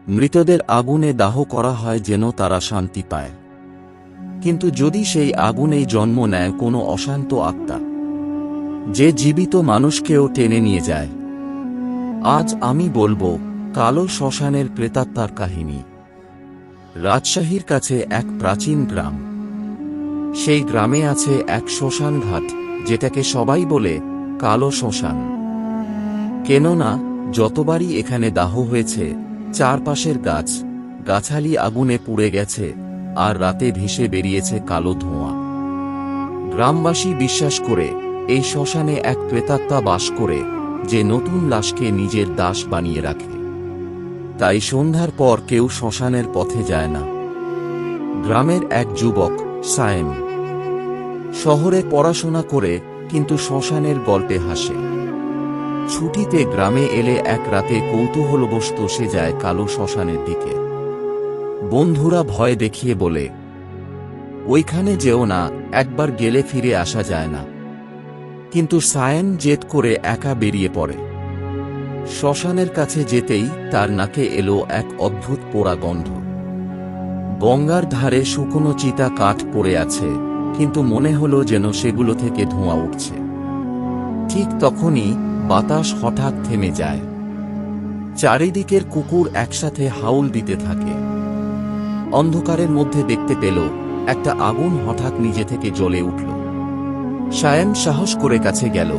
মৃতদের আগুনে দাহ করা হয় যেন তারা শান্তি পায়। কিন্তু যদি সেই আগুনেই জন্ম নেয় কোনো অশান্ত আত্মা, যে জীবিত মানুষকেও টেনে নিয়ে যায়। আজ আমি বলবো কালো শ্মশানের প্রেতাত্মার কাহিনী। রাজশাহীর কাছে এক প্রাচীন গ্রাম। সেই গ্রামে আছে এক শ্মশান ঘাট, যেটাকে সবাই বলে কালো শ্মশান। কেননা যতবারই এখানে দাহ হয়েছে, চারপাশের গাছ গাছালি আগুনে পুড়ে গেছে, আর রাতে ভেসে বেরিয়েছে কালো ধোঁয়া। গ্রামবাসী বিশ্বাস করে এই শ্মশানে এক প্রেতাত্মা বাস করে, যে নতুন লাশকে নিজের দাস বানিয়ে রাখে। তাই সন্ধ্যার পর কেউ শ্মশানের পথে যায় না। গ্রামের এক যুবক সায়েম শহরে পড়াশোনা করে, কিন্তু শ্মশানের গল্পে হাসে। ছুটিতে গ্রামে এলে এক রাতে কৌতূহলবশত সে যায় কালো শ্মশানের দিকে। বন্ধুরা ভয় দেখিয়ে বলে, ওইখানে যেও না, একবার গেলে ফিরে আসা যায় না। কিন্তু সায়েম জেদ করে একা বেরিয়ে পড়ে। শ্মশানের কাছে যেতেই তার নাকে এলো এক অদ্ভুত পোড়া গন্ধ। গঙ্গার ধারে শুকনো চিতা কাঠ পড়ে আছে, কিন্তু মনে হলো যেন সেগুলো থেকে ধোঁয়া উঠছে। ঠিক তখনই বাতাস হঠাৎ থেমে যায়। চারিদিকের কুকুর একসাথে হাউল দিতে থাকে। অন্ধকারের মধ্যে দেখতে পেল একটা আগুন হঠাৎ নিজে থেকে জ্বলে উঠল। সায়েম সাহস করে কাছে গেল।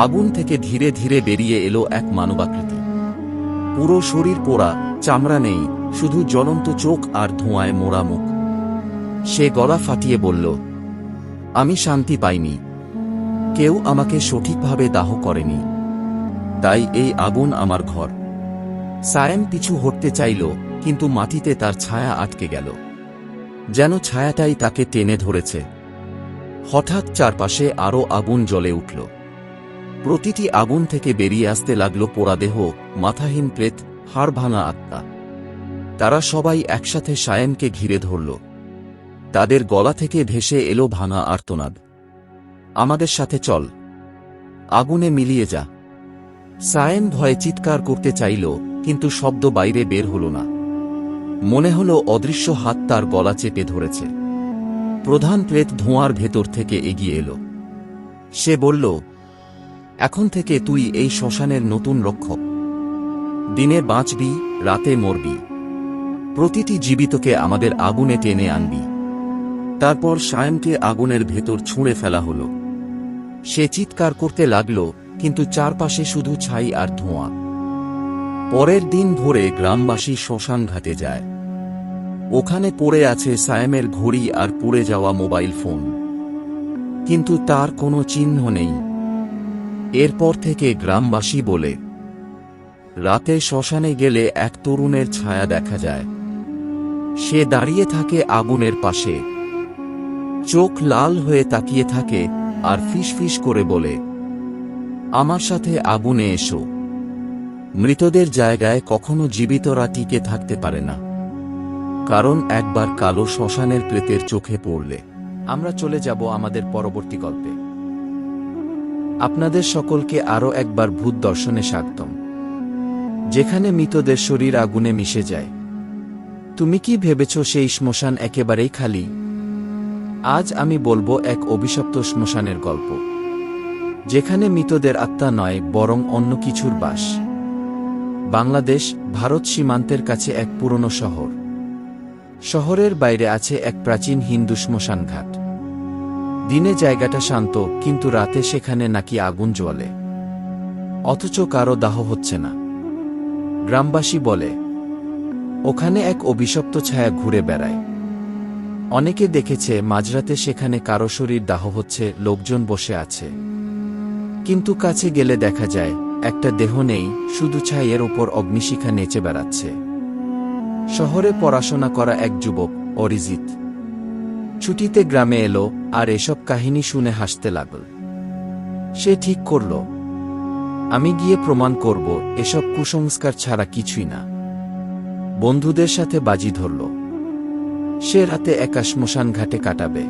আগুন থেকে ধীরে ধীরে বেরিয়ে এলো এক মানবাকৃতি। পুরো শরীর পোড়া, চামড়া নেই, শুধু জ্বলন্ত চোখ আর ধোঁয়ায় মোড়া মুখ। সে গলা ফাটিয়ে বলল, আমি শান্তি পাইনি, কেউ আমাকে সঠিকভাবে দাহ করেনি, তাই এই আগুন আমার ঘর। সায়েম পিছু হটতে চাইল, কিন্তু মাটিতে তার ছায়া আটকে গেল, যেন ছায়াটাই তাকে টেনে ধরেছে। হঠাৎ চারপাশে আরো আগুন জ্বলে উঠল। প্রতিটি আগুন থেকে বেরিয়ে আসতে লাগলো পোড়া দেহ, মাথাহীন প্রেত, হাড় ভাঙা আত্মা। তারা সবাই একসাথে সায়েমকে ঘিরে ধরল। তাদের গলা থেকে ভেসে এলো ভাঙা আর্তনাদ, আমাদের সাথে চল, আগুনে মিলিয়ে যা। সায়েম ভয়ে চিৎকার করতে চাইল, কিন্তু শব্দ বাইরে বের হল না। মনে হলো অদৃশ্য হাত তার গলা চেপে ধরেছে। প্রধান প্রেত ধোঁয়ার ভেতর থেকে এগিয়ে এলো। সে বলল, এখন থেকে তুই এই শ্মশানের নতুন রক্ষক। দিনে বাঁচবি, রাতে মরবি, প্রতিটি জীবিতকে আমাদের আগুনে টেনে আনবি। তারপর সায়েমকে আগুনের ভেতর ছুঁড়ে ফেলা হলো। সে চিৎকার করতে লাগল, কিন্তু চারপাশে শুধু ছাই আর ধোঁয়া। পরের দিন ভোরে গ্রামবাসী শ্মশান ঘাটে যায়। ওখানে পড়ে আছে সায়েমের ঘড়ি আর পুড়ে যাওয়া মোবাইল ফোন, কিন্তু তার কোনো চিহ্ন নেই। এরপর থেকে গ্রামবাসী বলে, রাতে শ্মশানে গেলে এক তরুণের ছায়া দেখা যায়। সে দাঁড়িয়ে থাকে আগুনের পাশে, চোখ লাল হয়ে তাকিয়ে থাকে আর ফিসফিস করে বলে, আমার সাথে আগুনে এসো। মৃতদের জায়গায় কখনো জীবিতরা টিকে থাকতে পারে না, কারণ একবার কালো শ্মশানের প্রেতের চোখে পড়লে। আমরা চলে যাব আমাদের পরবর্তী গল্পে। আপনাদের সকলকে আরও একবার ভূত দর্শনে স্বাগতম, যেখানে মৃতদের শরীর আগুনে মিশে যায়। তুমি কি ভেবেছ সেই শ্মশান একেবারেই খালি? আজ আমি বলবো এক অভিশপ্ত শ্মশানের গল্প, যেখানে মৃতদের আত্মা নয়, বরং অন্য কিছুর বাস। বাংলাদেশ ভারত সীমান্তের কাছে এক পুরনো শহর। শহরের বাইরে আছে এক প্রাচীন হিন্দু শ্মশান ঘাট। দিনে জায়গাটা শান্ত, কিন্তু রাতে সেখানে নাকি আগুন জ্বলে, অথচ কারো দাহ হচ্ছে না। গ্রামবাসী বলে, ওখানে এক অভিশপ্ত ছায়া ঘুরে বেড়ায়। অনেকে দেখেছে মাঝরাতে সেখানে কারো শরীর দাহ হচ্ছে, লোকজন বসে আছে, কিন্তু কাছে গেলে দেখা যায় একটা দেহ নেই, শুধু ছাইয়ের ওপর অগ্নিশিখা নেচে বেড়াচ্ছে। শহরে পড়াশোনা করা এক যুবক অরিজিৎ ছুটিতে গ্রামে এলো, আর এসব কাহিনী শুনে হাসতে লাগল। সে ঠিক করল, আমি গিয়ে প্রমাণ করব এসব কুসংস্কার ছাড়া কিছুই না। বন্ধুদের সাথে বাজি ধরল, সে রাতে একা শ্মশান ঘাটে কাটাবে।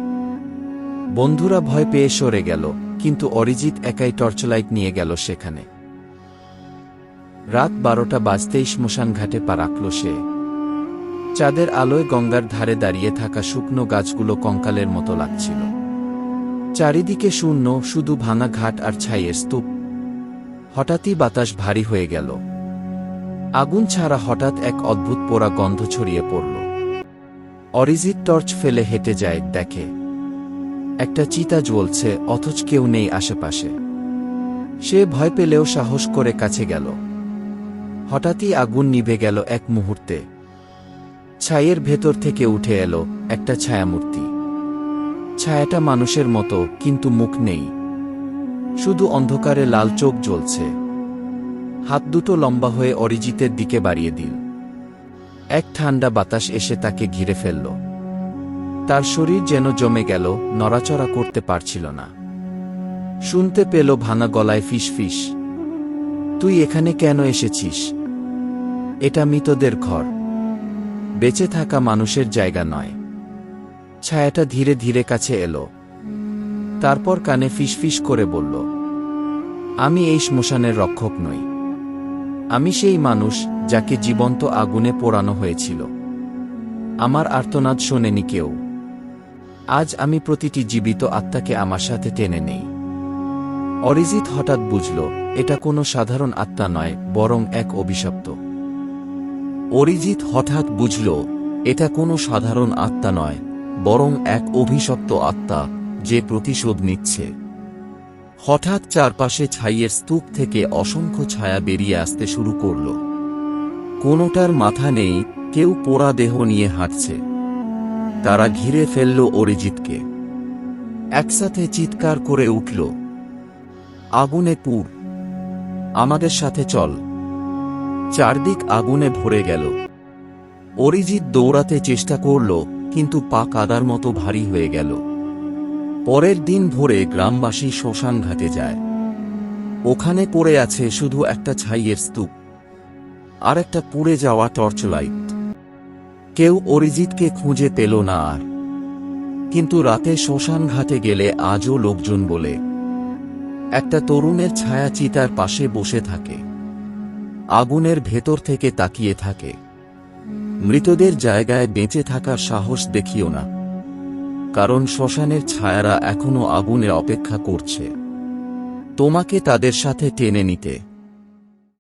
বন্ধুরা ভয় পেয়ে সরে গেল, কিন্তু অরিজিৎ একাই টর্চলাইট নিয়ে গেল সেখানে। রাত 12টা বাজতেই শ্মশান ঘাটে পা রাখল সে। চাঁদের আলোয় গঙ্গার ধারে দাঁড়িয়ে থাকা শুকনো গাছগুলো কঙ্কালের মতো লাগছিল। চারিদিকে শূন্য, শুধু ভাঙা ঘাট আর ছাইয়ের স্তূপ। হঠাৎই বাতাস ভারী হয়ে গেল। আগুন ছাড়া হঠাৎ এক অদ্ভুত পোড়া গন্ধ ছড়িয়ে পড়ল। অরিজিৎ টর্চ ফেলে হেঁটে যায়, দেখে একটা চিতা জ্বলছে, অথচ কেউ নেই আশেপাশে। সে ভয় পেলেও সাহস করে কাছে গেল। হঠাৎই আগুন নিভে গেল এক মুহূর্তে। ছাইয়ের ভেতর থেকে উঠে এলো একটা ছায়ামূর্তি। ছায়াটা মানুষের মতো, কিন্তু মুখ নেই, শুধু অন্ধকারে লাল চোখ জ্বলছে। হাত দুটো লম্বা হয়ে অরিজিতের দিকে বাড়িয়ে দিল। এক ঠান্ডা বাতাস এসে তাকে ঘিরে ফেলল। তার শরীর যেন জমে গেল, নড়াচড়া করতে পারছিল না। শুনতে পেল ভাঙা গলায় ফিস ফিস, তুই এখানে কেন এসেছিস? এটা মৃতদের ঘর, বেঁচে থাকা মানুষের জায়গা নয়। ছায়াটা ধীরে ধীরে কাছে এলো। তারপর কানে ফিসফিস করে বলল, আমি এই শ্মশানের রক্ষক নই। আমি সেই মানুষ যাকে জীবন্ত আগুনে পোড়ানো হয়েছিল। আমার আর্তনাদ শোনেনি কেউ। আজ আমি প্রতিটি জীবিত আত্মাকে আমার সাথে টেনে নেই। অরিজিৎ হঠাৎ বুঝল, এটা কোনো সাধারণ আত্মা নয়, বরং এক অভিশপ্ত। অরিজিৎ হঠাৎ বুঝল, এটা কোনো সাধারণ আত্মা নয়, বরং এক অভিশপ্ত আত্মা, যে প্রতিশোধ নিচ্ছে। হঠাৎ চারপাশে ছাইয়ের স্তূপ থেকে অসংখ্য ছায়া বেরিয়ে আসতে শুরু করল। কোনোটার মাথা নেই, কেউ পোড়া দেহ নিয়ে হাঁটছে। তারা ঘিরে ফেলল অরিজিৎকে। একসাথে চিৎকার করে উঠল, আগুনে পুড়, আমাদের সাথে চল। চারদিক আগুনে ভরে গেল। অরিজিৎ দৌড়াতে চেষ্টা করল, কিন্তু পা কাদার মতো ভারী হয়ে গেল। পরের দিন ভোরে গ্রামবাসী শ্মশান ঘাটে যায়। ওখানে পড়ে আছে শুধু একটা ছাইয়ের স্তূপ আর একটা পুড়ে যাওয়া টর্চলাইট। কেউ অরিজিৎকে খুঁজে পেল না আর। কিন্তু রাতে শ্মশান ঘাটে গেলে আজও লোকজন বলে, একটা তরুণের ছায়া চিতার পাশে বসে থাকে, আগুনের ভেতর থেকে তাকিয়ে থাকে। মৃতদের জায়গায় বেঁচে থাকার সাহস দেখিও না, কারণ শ্মশানের ছায়ারা এখনো আগুনে অপেক্ষা করছে তোমাকে তাদের সাথে টেনে নিতে।